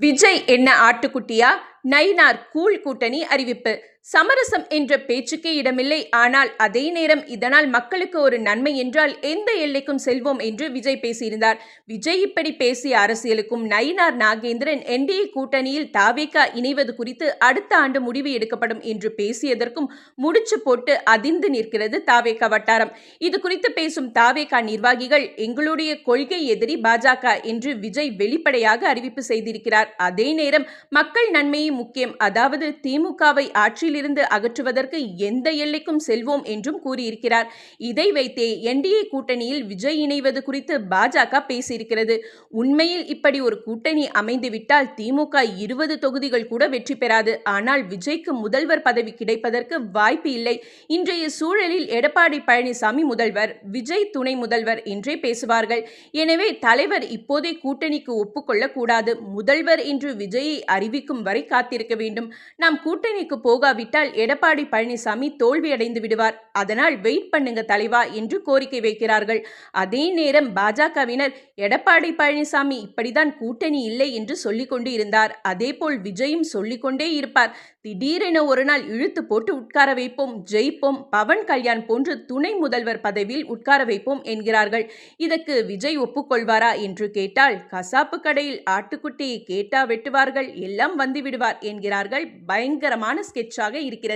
விஜய் என்ன ஆட்டுக்குட்டியா? நயினார் கூல் கூட்டணி அறிவிப்பு. சமரசம் என்ற பேச்சுக்கே இடமில்லை. ஆனால் அதே நேரம் இதனால் மக்களுக்கு ஒரு நன்மை என்றால் எந்த எல்லைக்கும் செல்வோம் என்று விஜய் பேசியிருந்தார். விஜய் இப்படி பேசிய அரசியலுக்கும் நயினார் நாகேந்திரன் என்டிஏ கூட்டணியில் தாவேகா இணைவது குறித்து அடுத்த ஆண்டு முடிவு எடுக்கப்படும் என்று பேசியதற்கும் முடிச்சு போட்டு அதிர்ந்து நிற்கிறது தாவேகா வட்டாரம். இது குறித்து பேசும் தாவேகா நிர்வாகிகள் எங்களுடைய கொள்கை எதிரி பாஜக என்று விஜய் வெளிப்படையாக அறிவிப்பு செய்திருக்கிறார். அதே நேரம் மக்கள் நன்மையை முக்கியம், அதாவது திமுகவை ஆட்சியிலிருந்து அகற்றுவதற்கு எந்த எல்லைக்கும் செல்வோம் என்றும் கூறியிருக்கிறார். இதை வைத்தே என்டிஏ கூட்டணியில் விஜய் இணைவது குறித்து பாஜக பேசியிருக்கிறது. உண்மையில் இப்படி ஒரு கூட்டணி அமைந்துவிட்டால் திமுக 20 தொகுதிகள் கூட வெற்றி பெறாது. ஆனால் விஜய்க்கு முதல்வர் பதவி கிடைப்பதற்கு வாய்ப்பு இல்லை. இன்றைய சூழலில் எடப்பாடி பழனிசாமி முதல்வர், விஜய் துணை முதல்வர் என்றே பேசுவார்கள். எனவே தலைவர் இப்போதே கூட்டணிக்கு ஒப்புக்கொள்ளக் கூடாது. முதல்வர் என்று விஜயை அறிவிக்கும் வரை காத்திருக்க வேண்டும். நாம் கூட்டணிக்கு போகாவிட்டால் எடப்பாடி பழனிசாமி தோல்வியடைந்து விடுவார். அதனால் வெயிட் பண்ணுங்க தலைவா என்று கோரிக்கை வைக்கிறார்கள். அதே நேரம் பாஜகவினர் எடப்பாடி பழனிசாமி இப்படிதான் கூட்டணி இல்லை என்று சொல்லிக்கொண்டு இருந்தார். அதேபோல் விஜயும் சொல்லிக்கொண்டே இருப்பார். திடீரென ஒரு நாள் இழுத்து போட்டு உட்கார வைப்போம், ஜெயிப்போம், பவன் கல்யாண் போன்று துணை முதல்வர் பதவியில் உட்கார வைப்போம் என்கிறார்கள். இதற்கு விஜய் ஒப்புக்கொள்வாரா என்று கேட்டால், கசாப்பு கடையில் ஆட்டுக்குட்டியை கேட்டா வெட்டுவார்கள், எல்லாம் வந்து விடுவார் என்கிறார்கள். பயங்கரமான ஸ்கெட்சாக இருக்கிறது.